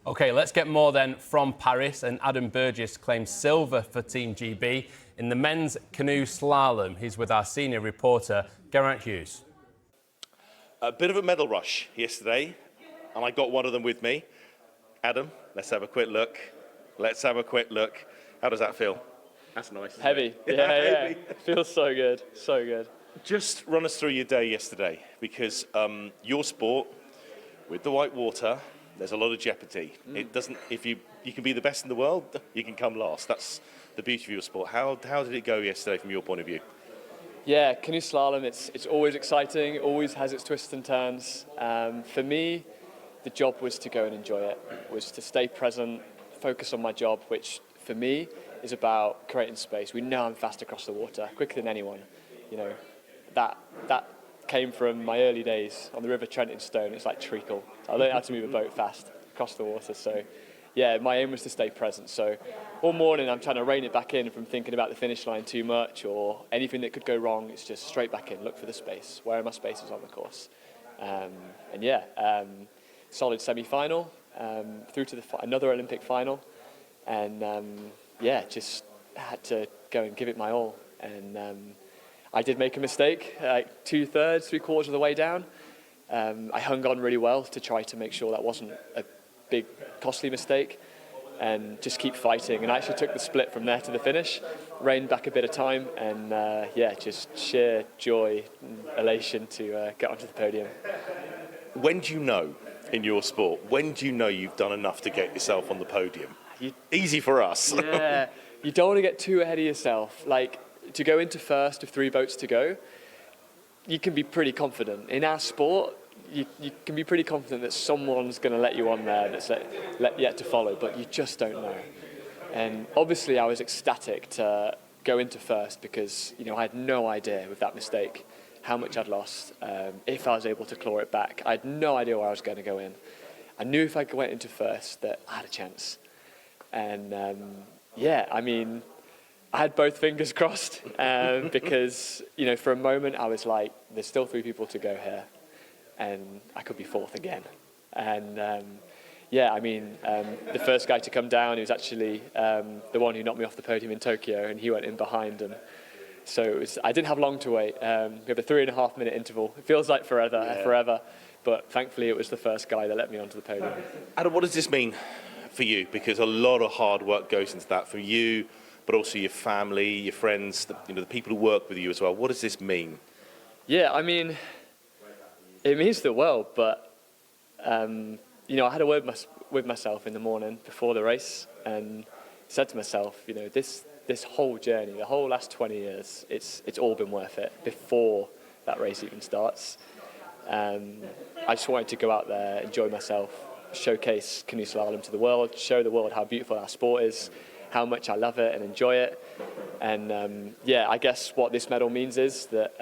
OK, let's get more then from Paris. And Adam Burgess claimed silver for Team GB in the men's canoe slalom. He's with our senior reporter, Geraint Hughes. A bit of a medal rush yesterday, and I got one of them with me. Adam, let's have a quick look. Let's have a quick look. How does that feel? That's nice. Heavy. Yeah. Feels so good. So good. Just run us through your day yesterday, because your sport, with the white water, there's a lot of jeopardy. It doesn't. If you can be the best in the world, you can come last. That's the beauty of your sport. How did it go yesterday from your point of view? Yeah, canoe slalom. It's always exciting. Always has its twists and turns. For me, the job was to go and enjoy it. Was to stay present, focus on my job, which for me is about creating space. We know I'm fast across the water, quicker than anyone. You know, that came from my early days on the River Trent in Stone. It's like treacle. I learned how to move a boat fast across the water. So, yeah, my aim was to stay present. So, all morning I'm trying to rein it back in from thinking about the finish line too much or anything that could go wrong. It's just straight back in, look for the space. Where are my spaces on the course? Solid semi-final, through to another Olympic final, and just had to go and give it my all. And I did make a mistake, like 2/3, 3/4 of the way down. I hung on really well to try to make sure that wasn't a big, costly mistake, and just keep fighting. And I actually took the split from there to the finish, reined back a bit of time, and just sheer joy and elation to get onto the podium. When do you know in your sport? When do you know you've done enough to get yourself on the podium? Easy for us. Yeah, you don't want to get too ahead of yourself. Like, to go into first with 3 boats to go, you can be pretty confident. In our sport, you can be pretty confident that someone's going to let you on there that's yet to follow, but you just don't know. And obviously I was ecstatic to go into first because, I had no idea with that mistake how much I'd lost, if I was able to claw it back. I had no idea where I was going to go in. I knew if I went into first that I had a chance. And I had both fingers crossed because, for a moment I was like, there's still 3 people to go here and I could be 4th again. And the first guy to come down, he was actually the one who knocked me off the podium in Tokyo, and he went in behind. And so I didn't have long to wait. We have a 3.5 minute interval. It feels like forever, but thankfully it was the first guy that let me onto the podium. Adam, what does this mean for you? Because a lot of hard work goes into that for you, but also your family, your friends, the people who work with you as well. What does this mean? Yeah, it means the world, but I had a word with myself in the morning before the race and said to myself, this whole journey, the whole last 20 years, it's all been worth it before that race even starts. I just wanted to go out there, enjoy myself, showcase canoe slalom to the world, show the world how beautiful our sport is, how much I love it and enjoy it. And I guess what this medal means is that,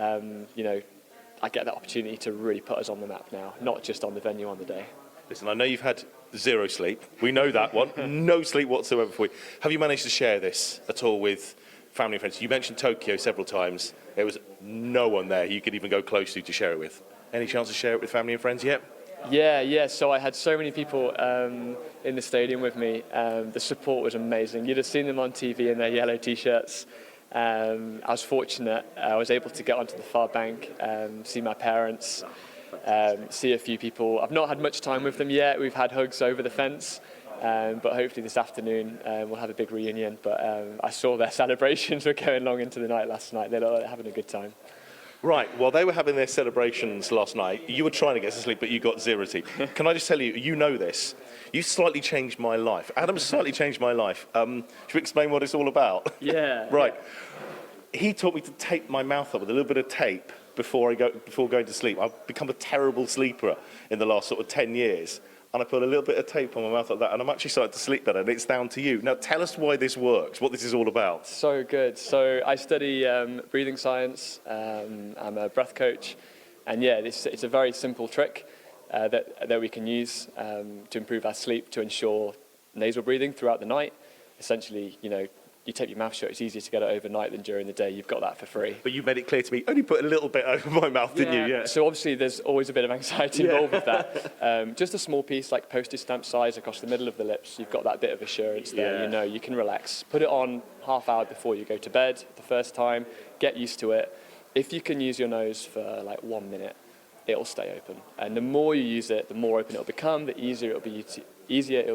I get that opportunity to really put us on the map now, not just on the venue on the day. Listen, I know you've had 0 sleep. We know that one. No sleep whatsoever for you. Have you managed to share this at all with family and friends? You mentioned Tokyo several times. There was no one there you could even go close to share it with. Any chance to share it with family and friends yet? Yeah. So I had so many people in the stadium with me. The support was amazing. You'd have seen them on TV in their yellow T-shirts. I was fortunate. I was able to get onto the far bank, see my parents, see a few people. I've not had much time with them yet. We've had hugs over the fence, but hopefully this afternoon we'll have a big reunion. But I saw their celebrations were going long into the night last night. They looked like having a good time. Right, well, they were having their celebrations last night. You were trying to get to sleep, but you got 0 sleep. Can I just tell you, you know this. You slightly changed my life. Adam's slightly changed my life. Should we explain what it's all about? Yeah. Right. He taught me to tape my mouth up with a little bit of tape before going to sleep. I've become a terrible sleeper in the last sort of 10 years. And I put a little bit of tape on my mouth like that, and I'm actually starting to sleep better, and it's down to you. Now, tell us why this works, what this is all about. So good. So I study breathing science. I'm a breath coach. And it's a very simple trick that we can use to improve our sleep, to ensure nasal breathing throughout the night. Essentially, you tape your mouth shut, it's easier to get it overnight than during the day. You've got that for free. But you made it clear to me, only put a little bit over my mouth, didn't you? Yeah. So obviously there's always a bit of anxiety involved with that. Just a small piece, like postage stamp size across the middle of the lips, you've got that bit of assurance there. Yeah. You know, you can relax. Put it on half hour before you go to bed the first time. Get used to it. If you can use your nose for like 1 minute, it'll stay open. And the more you use it, the more open it'll become, the easier it'll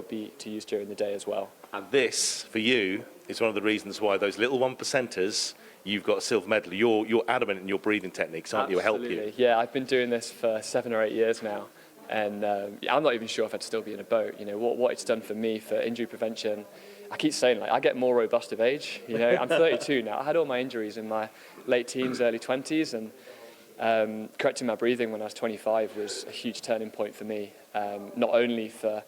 be to use during the day as well. And this, for you, is one of the reasons why those little 1%ers, you've got a silver medal. You're adamant in your breathing techniques, aren't you? Help you. Yeah, I've been doing this for 7 or 8 years now. And I'm not even sure if I'd still be in a boat. You know, what it's done for me for injury prevention. I keep saying, like, I get more robust with age. You know, I'm 32 now. I had all my injuries in my late teens, early 20s, and correcting my breathing when I was 25 was a huge turning point for me. Not only for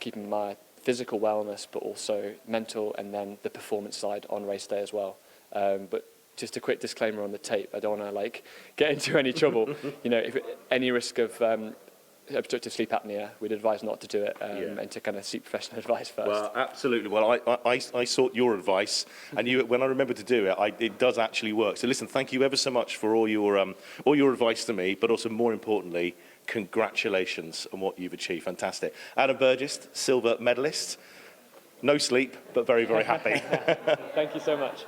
keeping my physical wellness, but also mental, and then the performance side on race day as well. But just a quick disclaimer on the tape: I don't want to like get into any trouble. You know, if any risk of obstructive sleep apnea, we'd advise not to do it, and to kind of seek professional advice first. Well, absolutely. Well, I sought your advice, and when I remember to do it, it does actually work. So listen, thank you ever so much for all your advice to me, but also more importantly, congratulations on what you've achieved. Fantastic. Adam Burgess, silver medalist. No sleep, but very, very happy. Thank you so much.